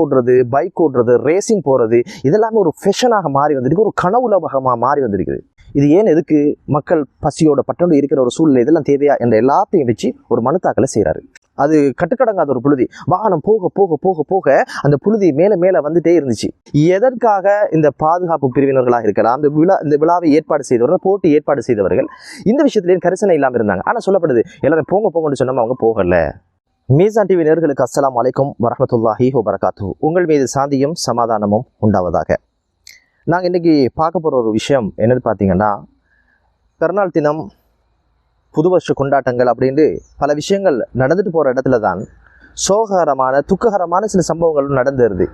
ஓடுறது, பைக் ஓடுறது, ரேசிங் போகிறது, இதெல்லாமே ஒரு ஃபேஷனாக மாறி வந்திருக்கு, ஒரு கனவுலகமாக மாறி வந்திருக்குது. இது ஏன், எதுக்கு? மக்கள் பசியோட பட்டோடு இருக்கிற ஒரு சூழ்நிலை, இதெல்லாம் தேவையா என்ற எல்லாத்தையும் வச்சு ஒரு மனு தாக்கலை செய்கிறாரு. அது கட்டுக்கடங்காத ஒரு புழுதி. வாகனம் போக போக போக போக அந்த புழுதி மேலே மேலே வந்துட்டே இருந்துச்சு. எதற்காக? இந்த பாதுகாப்பு பிரிவினர்களாக இருக்கலாம், இந்த விழாவை ஏற்பாடு செய்தவர்கள், போட்டி ஏற்பாடு செய்தவர்கள் இந்த விஷயத்திலேயே கரிசனை இல்லாமல் இருந்தாங்க. ஆனால் சொல்லப்படுது எல்லாரும் போங்க போங்கன்னு சொன்னோம், அவங்க போகல. மீசான் டிவி நேயர்களுக்கு அஸ்ஸலாமு அலைக்கும் வரஹ்மத்துல்லாஹி வபரகாத்துஹு. உங்கள் மீது சாந்தியும் சமாதானமும் உண்டாவதாக. நாங்கள் இன்றைக்கி பார்க்க போகிற ஒரு விஷயம் என்னென்னு பார்த்தீங்கன்னா, பிறநாள் தினம், புது வருஷ கொண்டாட்டங்கள் அப்படின்ட்டு பல விஷயங்கள் நடந்துட்டு போகிற இடத்துல தான் சோககரமான, துக்ககரமான சில சம்பவங்களும் நடந்துருது.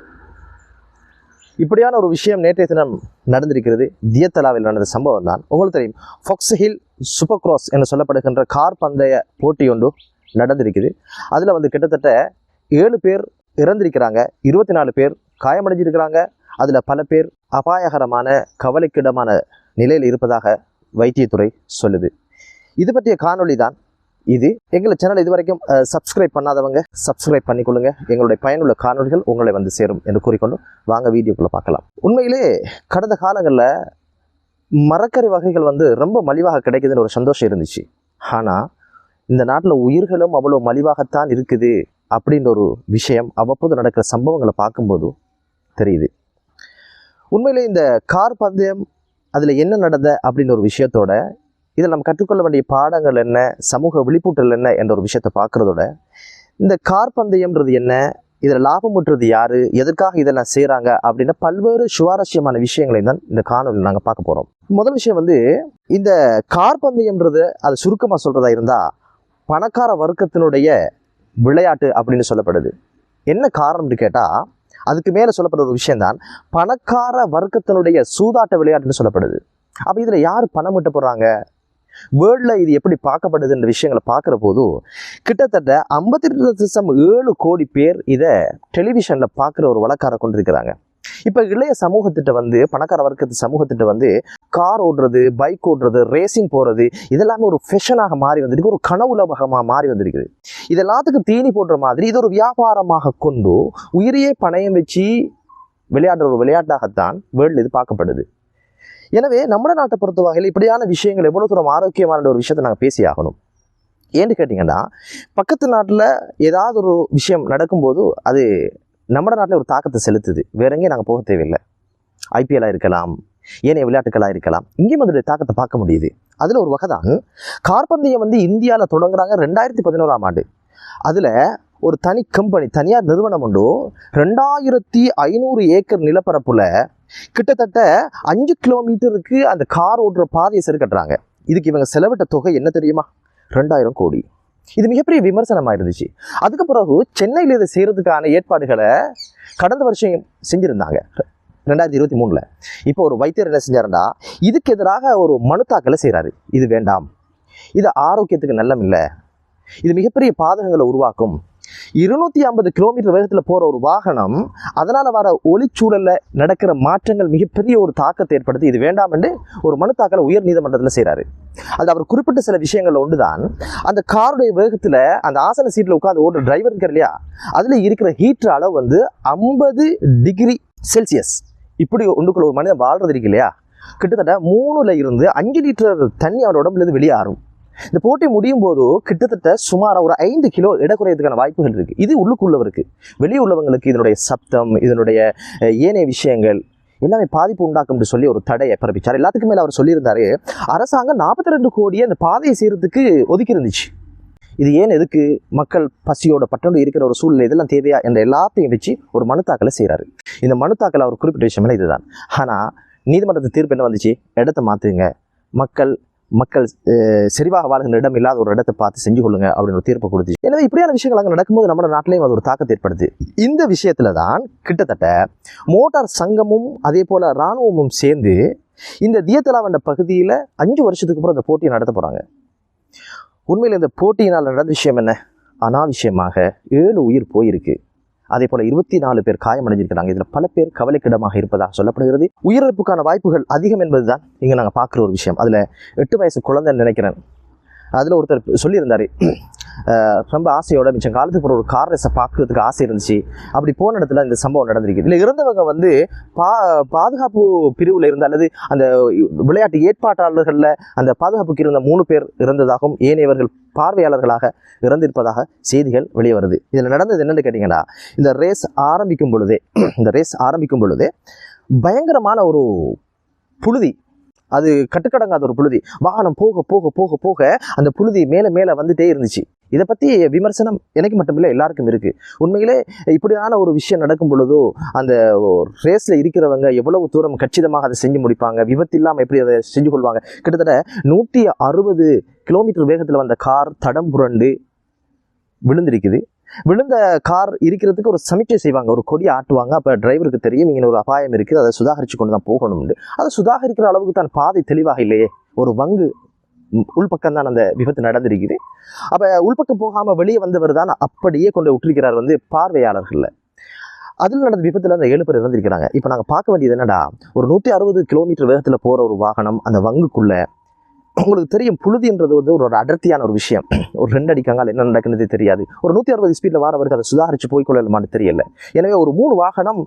இப்படியான ஒரு விஷயம் நேற்றைய தினம் நடந்திருக்கிறது. தியத்தலாவில் நடந்த சம்பவம் தான். உங்களுக்கு தெரியும், ஃபாக்ஸ் ஹில் சூப்பர் கிராஸ் என்று சொல்லப்படுகின்ற கார் பந்தய போட்டி ஒன்று நடந்திருக்குது. அதில் கிட்டத்தட்ட 7 பேர் இறந்திருக்கிறாங்க, 24 பேர் காயமடைஞ்சிருக்கிறாங்க. அதில் பல பேர் அபாயகரமான, கவலைக்கிடமான நிலையில் இருப்பதாக வைத்தியத்துறை சொல்லுது. இது பற்றிய காணொளி தான் இது. எங்களை சேனல் இதுவரைக்கும் சப்ஸ்கிரைப் பண்ணாதவங்க சப்ஸ்கிரைப் பண்ணிக்கொள்ளுங்க. எங்களுடைய பயனுள்ள காணொளிகள் உங்களை சேரும் என்று கூறிக்கொண்டு வாங்க வீடியோக்குள்ளே பார்க்கலாம். உண்மையிலே கடந்த காலங்களில் மரக்கறி வகைகள் ரொம்ப மலிவாக கிடைக்குதுன்னு ஒரு சந்தோஷம் இருந்துச்சு. ஆனால் இந்த நாட்டில் உயிர்களும் அவ்வளோ மலிவாகத்தான் இருக்குது அப்படின்ற ஒரு விஷயம் அவ்வப்போது நடக்கிற சம்பவங்களை பார்க்கும்போது தெரியுது. உண்மையிலே இந்த கார் பந்தயம், அதில் என்ன நடந்த அப்படின்ற ஒரு விஷயத்தோட, இதில் நம்ம கற்றுக்கொள்ள வேண்டிய பாடங்கள் என்ன, சமூக விழிப்புணர்வு என்ன என்ற ஒரு விஷயத்தை பார்க்குறதோட, இந்த கார் பந்தயம்ன்றது என்ன, இதில் லாபம் ஊற்றுறது யார், எதற்காக இதெல்லாம் செய்கிறாங்க அப்படின்னா பல்வேறு சுவாரஸ்யமான விஷயங்களை தான் இந்த காணொலியில் நாங்கள் பார்க்க போகிறோம். முதல் விஷயம் இந்த கார் பந்தயம்ன்றது, அது சுருக்கமாக சொல்கிறதா இருந்தால் பணக்கார வர்க்கத்தினுடைய விளையாட்டு அப்படின்னு சொல்லப்படுது. என்ன காரணம்னு கேட்டால், அதுக்கு மேலே சொல்லப்படுற ஒரு விஷயம்தான் பணக்கார வர்க்கத்தினுடைய சூதாட்ட விளையாட்டுன்னு சொல்லப்படுது. அப்போ இதில் யார் பணம் ஈட்ட போகிறாங்க, வேர்ல்டில் இது எப்படி பார்க்கப்படுதுன்ற விஷயங்களை பார்க்குற போது கிட்டத்தட்ட 52.7 கோடி பேர் இதை டெலிவிஷனில் பார்க்குற ஒரு வழக்காரை கொண்டிருக்கிறாங்க. இப்போ இளைய சமூகத்திட்ட பணக்கார வர்க்கத்து சமூகத்திட்ட கார் ஓடுறது, பைக் ஓடுறது, ரேசிங் போகிறது, இதெல்லாமே ஒரு ஃபேஷனாக மாறி வந்திருக்கு, ஒரு கனவுலகமாக மாறி வந்திருக்குது. இது எல்லாத்துக்கும் தீனி போடுற மாதிரி இது ஒரு வியாபாரமாக கொண்டு உயிரையே பணயம் வச்சு விளையாடுற ஒரு விளையாட்டாகத்தான் வேர்ல்டு இது பார்க்கப்படுது. எனவே நம்ம நாட்டை பொறுத்த வகையில் இப்படியான விஷயங்கள் எவ்வளோ தூரம் ஆரோக்கியமான ஒரு விஷயத்தை நாங்கள் பேசி ஆகணும். ஏன்னு கேட்டிங்கன்னா, பக்கத்து நாட்டில் ஏதாவது ஒரு விஷயம் நடக்கும்போது அது நம்ம நாட்டில் ஒரு தாக்கத்தை செலுத்துது. வேற எங்கேயும் நாங்கள் போக தேவையில்லை. ஐபிஎல்லாக இருக்கலாம், ஏனைய விளையாட்டுகளாக இருக்கலாம், இங்கேயும் அதோடைய தாக்கத்தை பார்க்க முடியுது. அதில் ஒரு வகை தான் கார்பந்தயம். இந்தியாவில் தொடங்குறாங்க 2011ஆம் ஆண்டு. அதில் ஒரு தனி கம்பெனி, தனியார் நிறுவனம் உண்டு, 2500 ஏக்கர் நிலப்பரப்புல கிட்டத்தட்ட 5 கிலோமீட்டருக்கு அந்த கார் ஓடுற பாதையை சரி கட்டுறாங்க. இதுக்கு இவங்க செலவிட்ட தொகை என்ன தெரியுமா? 2000 கோடி. இது மிகப்பெரிய விமர்சனமாக இருந்துச்சு. அதுக்கு பிறகு சென்னையில் இதை செய்கிறதுக்கான ஏற்பாடுகளை கடந்த வருஷம் செஞ்சுருந்தாங்க, 2023. இப்போ ஒரு வைத்தியர் என்ன செஞ்சாருன்னா, இதுக்கு எதிராக ஒரு மனு தாக்கலை செய்கிறாரு. இது வேண்டாம், இது ஆரோக்கியத்துக்கு நல்லமில்லை, இது மிகப்பெரிய பாதகங்களை உருவாக்கும். 250 கிலோமீட்டர் வேகத்தில் போகிற ஒரு வாகனம், அதனால் வர ஒளிச்சூழலில் நடக்கிற மாற்றங்கள் மிகப்பெரிய ஒரு தாக்கத்தை ஏற்படுத்தி இது வேண்டாம் என்று ஒரு மனு தாக்கலை உயர் நீதிமன்றத்தில் செய்கிறாரு. அது அவர் குறிப்பிட்ட சில விஷயங்கள் ஒன்று தான், அந்த காருடைய வேகத்தில் அந்த ஆசன சீட்டில் உட்காந்து ஓடுற டிரைவர் இருக்கார் இல்லையா, அதில் இருக்கிற ஹீட்டர் அளவு 50 டிகிரி செல்சியஸ். இப்படி ஒன்றுக்குள்ள ஒரு மனிதன் வாழ்றது இருக்கு இல்லையா, கிட்டத்தட்ட 3 இருந்து 5 லிட்டர் தண்ணி அவரோட உடம்புலேருந்து வெளியாகும். இந்த போட்டி முடியும் போது கிட்டத்தட்ட சுமார் ஒரு 5 கிலோ எடை குறையதுக்கான வாய்ப்புகள் இருக்குது. இது உள்ளுக்குள்ளவருக்கு. வெளியே உள்ளவங்களுக்கு இதனுடைய சப்தம், இதனுடைய ஏனைய விஷயங்கள் எல்லாமே பாதிப்பு உண்டாக்கும் என்று சொல்லி ஒரு தடையை பிறப்பிச்சார். எல்லாத்துக்கும் மேலே அவர் சொல்லியிருந்தாரு, அரசாங்கம் 42 கோடியை அந்த பாதையை செய்கிறதுக்கு ஒதுக்கி இருந்துச்சு. இது ஏன், எதுக்கு? மக்கள் பசியோட பட்டோடு இருக்கிற ஒரு சூழ்நிலை, இதெல்லாம் தேவையா என்ற எல்லாத்தையும் வச்சு ஒரு மனு தாக்கலை செய்கிறாரு. இந்த மனு தாக்கல் அவர் குறிப்பிட்ட விஷயம் இதுதான். ஆனால் நீதிமன்றத்து தீர்ப்பு என்ன வந்துச்சு? இடத்த மாற்றுங்க, மக்கள் செறிவாக வாழ்கின்ற இடம் இல்லாத ஒரு இடத்தை பார்த்து செஞ்சு கொள்ளுங்க அப்படின்னு ஒரு தீர்ப்பு கொடுத்துச்சு. எனவே இப்படியான விஷயங்கள் அங்கே நடக்கும்போது நம்ம நாட்டிலையும் அது ஒரு தாக்கத்தை ஏற்படுது. இந்த விஷயத்துல தான் கிட்டத்தட்ட மோட்டார் சங்கமும் அதே போல இராணுவமும் சேர்ந்து இந்த தியத்தலாவண்ட பகுதியில் 5 வருஷத்துக்கு அப்புறம் இந்த போட்டியை நடத்த போகிறாங்க. உண்மையில் இந்த போட்டியினால் நடந்த விஷயம் என்ன? அனாவசியமாக 7 உயிர் போயிருக்கு. அதே போல் 24 பேர் காயமடைஞ்சிருக்கிறாங்க. இதில் பல பேர் கவலைக்கிடமாக இருப்பதாக சொல்லப்படுகிறது. உயிரிழப்புக்கான வாய்ப்புகள் அதிகம் என்பது தான் இங்கே நாங்கள் பார்க்குற ஒரு விஷயம். அதில் 8 வயசு குழந்தைன்னு நினைக்கிறேன். அதில் ஒருத்தர் சொல்லியிருந்தார், ரொம்ப ஆசையோட மிச்சம் காலத்துக்கு ஒரு கார் ரேஸை பார்க்கறதுக்கு ஆசை இருந்துச்சு. அப்படி போன இடத்துல இந்த சம்பவம் நடந்திருக்கு. இதில் இருந்தவங்க வந்து பாதுகாப்பு பிரிவில் இருந்த அல்லது அந்த விளையாட்டு ஏற்பாட்டாளர்களில் அந்த பாதுகாப்புக்கு இருந்த 3 பேர் இறந்ததாகவும் ஏனையவர்கள் பார்வையாளர்களாக இறந்திருப்பதாக செய்திகள் வெளியே வருது. இதில் நடந்தது என்னென்னு கேட்டிங்கன்னா, இந்த ரேஸ் ஆரம்பிக்கும் பொழுதே பயங்கரமான ஒரு புழுதி, அது கட்டுக்கடங்காத ஒரு புழுதி, வாகனம் போக போக போக போக அந்த புழுதி மேலே மேலே வந்துட்டே இருந்துச்சு. இதை பற்றி விமர்சனம் எனக்கு மட்டுமில்லை, எல்லாருக்கும் இருக்குது. உண்மையிலே இப்படியான ஒரு விஷயம் நடக்கும் பொழுதோ அந்த ரேஸில் இருக்கிறவங்க எவ்வளவு தூரம் கச்சிதமாக அதை செஞ்சு முடிப்பாங்க, விபத்து இல்லாமல் எப்படி அதை செஞ்சு கொள்வாங்க. கிட்டத்தட்ட 160 கிலோமீட்டர் வேகத்தில் வந்த கார் தடம் புரண்டு விழுந்திருக்குது. விழுந்த கார் இருக்கிறதுக்கு ஒரு சமீட்சை செய்வாங்க, ஒரு கொடி ஆட்டுவாங்க. அப்போ டிரைவருக்கு தெரியும் இங்கே ஒரு அபாயம் இருக்குது, அதை சுதாகரித்து கொண்டு தான் போகணும்னு. அதை சுதாகரிக்கிற அளவுக்கு தான் பாதை தெளிவாக இல்லையே, ஒரு வங்கு உள்பக்கம் தான் அந்த விபத்து நடந்திருக்குது. அப்போ உள்பக்கம் போகாமல் வெளியே வந்தவர் தான் அப்படியே கொண்டு விட்டுருக்கிறார் வந்து பார்வையாளர்களில். அதில் நடந்த விபத்தில் அந்த 7 பேர் இறந்திருக்கிறாங்க. இப்போ நாங்கள் பார்க்க வேண்டியது என்னடா, ஒரு 160 கிலோமீட்டர் வேகத்தில் போகிற ஒரு வாகனம் அந்த வங்குக்குள்ளே, உங்களுக்கு தெரியும் புழுதின்றது வந்து ஒரு அடர்த்தியான ஒரு விஷயம். ஒரு 2 அடிக்காங்கால் என்ன நடக்குன்னு தெரியாது. ஒரு 160 ஸ்பீடில் வாரவருக்கு அதை சுதாரித்து போய்கொள்ளலாமான்னு தெரியல. எனவே ஒரு 3 வாகனம்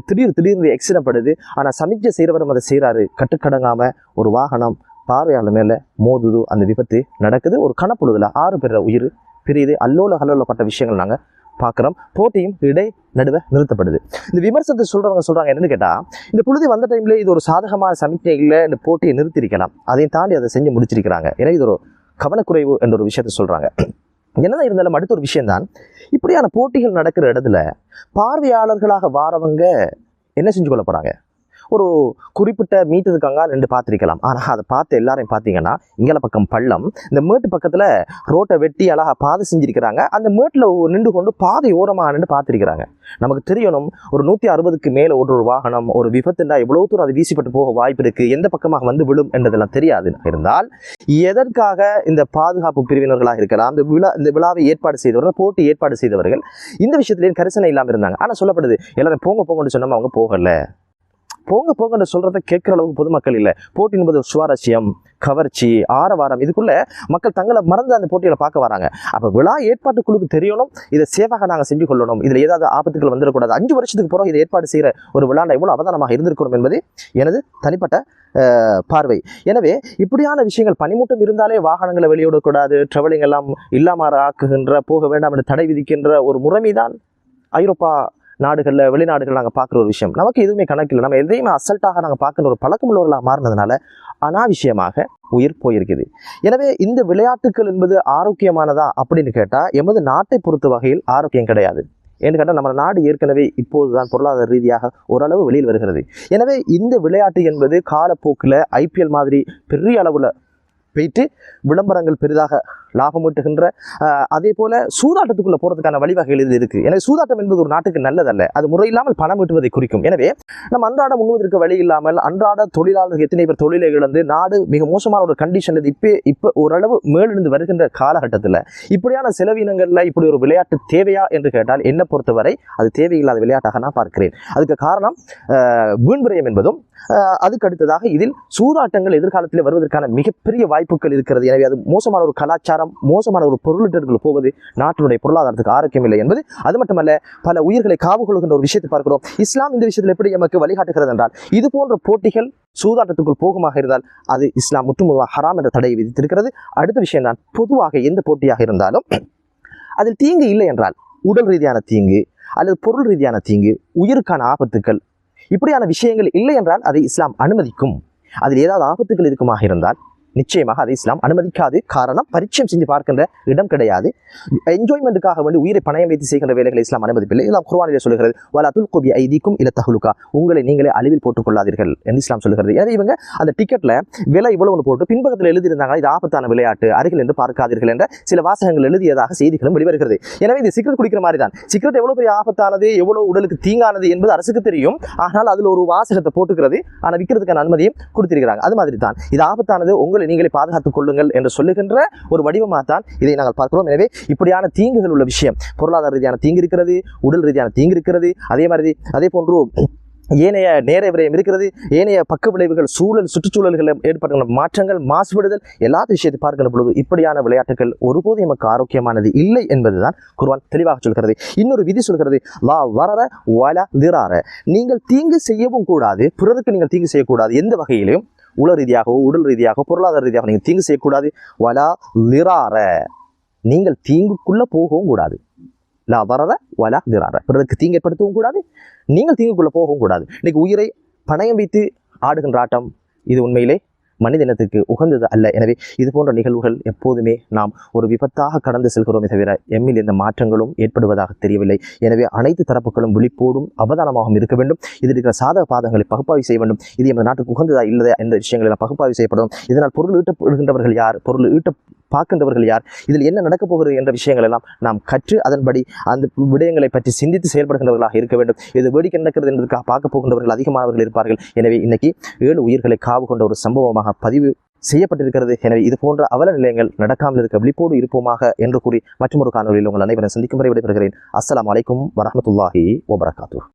திடீர்னு எக்ஸிடென்ட் படுது. ஆனால் சமிக்ஞை செய்கிறவரும் அதை செய்கிறாரு. கட்டுக்கடங்காமல் ஒரு வாகனம் பார்வையாளர் மேலே மோதுது. அந்த விபத்து நடக்குது. ஒரு கணப்பொழுதில் 6 பேர் உயிர் பிரியுது. அல்லோலப்பட்ட விஷயங்கள் நாங்கள் பார்க்குறோம். போட்டியும் இடை நடுவே நிறுத்தப்படுது. இந்த விமர்சனத்தை சொல்கிறாங்க என்னன்னு கேட்டால், இந்த புழுதி வந்த டைம்ல இது ஒரு சாதகமான சமிக்ஞையில் இந்த போட்டியை நிறுத்திருக்கலாம், அதையும் தாண்டி அதை செஞ்சு முடிச்சிருக்கிறாங்க. எனவே இது ஒரு கவனக்குறைவு என்ற ஒரு விஷயத்தை சொல்கிறாங்க. என்னதான் இருந்தாலும் அடுத்த ஒரு விஷயம்தான், இப்படியான போட்டிகள் நடக்கிற இடத்துல பார்வையாளர்களாக வாரவங்க என்ன செஞ்சு கொள்ள போகிறாங்க, ஒரு குறிப்பிட்ட மீட்டருக்கு அங்கால் 2 பார்த்துருக்கலாம். ஆனால் அதை பார்த்து எல்லாரையும் பார்த்தீங்கன்னா இங்கே பக்கம் பள்ளம், இந்த மேட்டு பக்கத்தில் ரோட்டை வெட்டி அழகாக பாதை செஞ்சுருக்கிறாங்க. அந்த மேட்டில் நின்று கொண்டு பாதை ஓரமாக நின்று பார்த்துருக்கிறாங்க. நமக்கு தெரியணும், ஒரு 160க்கு மேலே ஒரு வாகனம் ஒரு விபத்துண்டா எவ்வளோ தூரம் அது வீசிப்பட்டு போக வாய்ப்பு இருக்குது, எந்த பக்கமாக வந்து விழும் என்றதெல்லாம் தெரியாது இருந்தால் எதற்காக இந்த பாதுகாப்பு பிரிவினர்களாக இருக்கலாம், இந்த விழாவை ஏற்பாடு செய்தவர்கள், போட்டி ஏற்பாடு செய்தவர்கள் இந்த விஷயத்துலேயும் கரிசனை இல்லாமல் இருந்தாங்க. ஆனால் சொல்லப்படுது எல்லாரும் போங்கன்னு சொன்னோம், அவங்க போகலை. போங்கன்னு சொல்கிறத கேட்குற அளவுக்கு பொதுமக்கள் இல்லை. போட்டி என்பது சுவாரஸ்யம், கவர்ச்சி, ஆரவாரம், இதுக்குள்ளே மக்கள் தங்களை மறந்து அந்த போட்டிகளை பார்க்க வராங்க. அப்போ விழா ஏற்பாட்டு குழுக்கு தெரியணும், இதை சேவாக நாங்கள் செஞ்சு கொள்ளணும், இதில் ஏதாவது ஆபத்துகள் வந்துடக்கூடாது. 5 வருஷத்துக்கு பிறகு இதை ஏற்பாடு செய்கிற ஒரு விழாண்டை எவ்வளோ அவதானமாக இருந்திருக்கணும் என்பது எனது தனிப்பட்ட பார்வை. எனவே இப்படியான விஷயங்கள், பனிமூட்டம் இருந்தாலே வாகனங்களை வெளியிடக்கூடாது, ட்ராவலிங் எல்லாம் இல்லாமல் ஆக்குகின்ற, போக வேண்டாம் என்று தடை விதிக்கின்ற ஒரு முறைமைதான் ஐரோப்பா நாடுகளில், வெளிநாடுகள் நாங்கள் பார்க்குற ஒரு விஷயம். நமக்கு எதுவுமே கணக்கில்லை. நம்ம எதையுமே அசல்ட்டாக நாங்கள் பார்க்குற ஒரு பழக்கமுள்ளவர்களாக மாறினதுனால அனாவசியமாக உயிர் போயிருக்குது. எனவே இந்த விளையாட்டுகள் என்பது ஆரோக்கியமானதா அப்படின்னு கேட்டால் எமது நாட்டை பொறுத்த வகையில் ஆரோக்கியம் கிடையாது. ஏன்னு கேட்டால் நம்ம நாடு ஏற்கனவே இப்போதுதான் பொருளாதார ரீதியாக ஓரளவு வெளியில் வருகிறது. எனவே இந்த விளையாட்டு என்பது காலப்போக்கில் IPL மாதிரி பெரிய அளவில் போயிட்டு விளம்பரங்கள் பெரிதாக லாபம் ஈட்டுகின்ற, அதே போல் சூதாட்டத்துக்குள்ளே போகிறதுக்கான வழிவகைகள் இது இருக்குது. எனவே சூதாட்டம் என்பது ஒரு நாட்டுக்கு நல்லதல்ல, அது முறையில்லாமல் பணம் ஈட்டுவதை குறிக்கும். எனவே நம்ம அன்றாட முன்வதற்கு வழி இல்லாமல் அன்றாட தொழிலாளர்கள் எத்தனை பேர் தொழிலை இழந்து நாடு மிக மோசமான ஒரு கண்டிஷனில் இப்போ ஓரளவு மேலிருந்து வருகின்ற காலகட்டத்தில் இப்படியான செலவினங்களில் இப்படி ஒரு விளையாட்டு தேவையா என்று கேட்டால் என்னை பொறுத்தவரை அது தேவையில்லாத விளையாட்டாக நான் பார்க்கிறேன். அதுக்கு காரணம் வீண்விரயம் என்பதும், அதுக்கு அடுத்ததாக இதில் சூதாட்டங்கள் எதிர்காலத்தில் வருவதற்கான மிகப்பெரிய வாய்ப்புகள் இருக்கிறது. எனவே அது மோசமான ஒரு கலாச்சாரம், மோசமான ஒரு பொருளீட்டர்கள் போவது நாட்டினுடைய பொருளாதாரத்துக்கு ஆரோக்கியம் இல்லை என்பது. அது மட்டுமல்ல, பல உயிர்களை காவு கொள்கின்ற ஒரு விஷயத்தை பார்க்கிறோம். இஸ்லாம் இந்த விஷயத்தில் எப்படி நமக்கு வழிகாட்டுகிறது என்றால், இது போன்ற போட்டிகள் சூதாட்டத்துக்குள் போகுமாக இருந்தால் அது இஸ்லாம் முற்றுமுழுதாக ஹராம் என்ற தடையை விதித்திருக்கிறது. அடுத்த விஷயம் தான், பொதுவாக எந்த போட்டியாக இருந்தாலும் அதில் தீங்கு இல்லை என்றால், உடல் ரீதியான தீங்கு அல்லது பொருள் ரீதியான தீங்கு, உயிருக்கான ஆபத்துக்கள், இப்படியான விஷயங்கள் இல்லை என்றால் அதை இஸ்லாம் அனுமதிக்கும். அதில் ஏதாவது ஆபத்துகள் இருக்குமாக இருந்தால் நிச்சயமாக அதை இஸ்லாம் அனுமதிக்காது. காரணம், பரிச்சயம் செஞ்சு பார்க்கின்ற இடம் கிடையாது. என்ஜாய்மெண்ட்டுக்காக வேண்டி உயிரை பணயம் வைத்து செய்கின்ற வேலைகளை இஸ்லாம் அனுமதிப்பில்லை. இஸ்லாம் குர்ஆனிலே சொல்கிறது, வலா துல்கு பிஐதீக்கும் இலா தஹ்லுகா, உங்களை நீங்களே அழிவில் போட்டுக் கொள்ளாதீர்கள் என்று இஸ்லாம் சொல்கிறது. எனவே இவங்க அந்த டிக்கெட்டில் விலை இவ்வளவு போட்டு பின்பக்கத்தில் எழுதியிருந்தாங்க, இது ஆபத்தான விளையாட்டு, அருகில் என்று பார்க்காதீர்கள் என்ற சில வாசகங்கள் எழுதியதாக செய்திகளும் வெளிவருகிறது. எனவே இது சிகரெட் குடிக்கிற மாதிரி தான். சிகரெட் எவ்வளவு பெரிய ஆபத்தானது, எவ்வளவு உடலுக்கு தீங்கானது என்பது அரசுக்கு தெரியும். ஆனால் அதில் ஒரு வாசகத்தை போட்டுக்கிறது, ஆனால் விற்கிறதுக்கான அனுமதியும் கொடுத்திருக்கிறாங்க. அது மாதிரி தான் இது ஆபத்தானது, உங்களை நீங்களே பாதுகாத்துக் கொள்ளுங்கள் என்று சொல்லுகின்ற ஒரு வடிவமாக தான் இதை நாங்கள் பார்க்கிறோம். எனவே இப்படியான தீங்குகள் உள்ள விஷயம், பொருளாதார ரீதியான தீங்கு இருக்கிறது, உடல் ரீதியான தீங்கு இருக்கிறது. அதே போன்று ஏனைய நேர விரயம் இருக்கிறது, ஏனைய பக்க விளைவுகள், சுற்றுச்சூழல்களில் ஏற்பட்ட மாற்றங்கள், மாசுபடுதல், எல்லா விஷயத்தை பார்க்கிற பொழுது இப்படியான விளையாட்டுகள் ஒருபோதும் நமக்கு ஆரோக்கியமானது இல்லை என்பதுதான் குர்ஆன் தெளிவாக சொல்கிறது. இன்னொரு விதி சொல்கிறது, லா வரர வலா லிரார, நீங்கள் தீங்கு செய்யவும் கூடாது, பிறருக்கு நீங்கள் தீங்கு செய்யக்கூடாது, எந்த வகையிலும் உள ரீதியாகவோ உடல் ரீதியாகவோ பொருளாதார ரீதியாக நீங்கள் தீங்கு செய்யக்கூடாது. வலா லிரார, நீங்கள் தீங்குக்குள்ள போகவும் கூடாது. லா வரர வலா லிரார, பிறருக்கு தீங்கு ஏற்படுத்தவும் கூடாது, நீங்கள் தீங்குக்குள்ள போகவும் கூடாது. இன்னைக்கு உயிரை பணயம் வைத்து ஆடுகின்ற ஆட்டம் இது உண்மையிலே மனித இனத்துக்கு உகந்தது அல்ல. எனவே இது போன்ற நிகழ்வுகள் எப்போதுமே நாம் ஒரு விபத்தாக கடந்து செல்கிறோமே தவிர எம்மில் எந்த மாற்றங்களும் ஏற்படுவதாக தெரியவில்லை. எனவே அனைத்து தரப்புகளும் விழிப்போடும் அவதானமாகவும் இருக்க வேண்டும். இதில் இருக்கிற சாதக பாதங்களை பகுப்பாய்வு செய்ய வேண்டும். இது எமது நாட்டுக்கு உகந்ததா இல்லையா என்ற விஷயங்கள் எல்லாம் பகுப்பாய்வு செய்யப்படும். இதனால் பொருள் ஈட்டப்படுகின்றவர்கள் யார், பொருள் ஈட்ட பார்க்கின்றவர்கள் யார், இதில் என்ன நடக்கப் போகிறது என்ற விஷயங்கள் எல்லாம் நாம் கற்று அதன்படி அந்த விடயங்களை பற்றி சிந்தித்து செயல்படுகின்றவர்களாக இருக்க வேண்டும். இது வேடிக்கை நடக்கிறது என்பதற்காக பார்க்க போகின்றவர்கள் அதிகமானவர்கள் இருப்பார்கள். எனவே இன்னைக்கு 7 உயிர்களை காவு கொண்ட ஒரு சம்பவமாக பதிவு செய்யப்பட்டிருக்கிறது. எனவே இது போன்ற அவல நிலையங்கள் நடக்காமல் இருக்க விழிப்போடு இருப்போமாக என்று கூறி மற்றொரு காணொலியில் உங்கள் அனைவரும் சந்திக்கும் வரை விடைபெறுகிறேன். அஸ்ஸலாமு அலைக்கும் வரஹ்மத்துல்லாஹி வபரகாத்துஹு.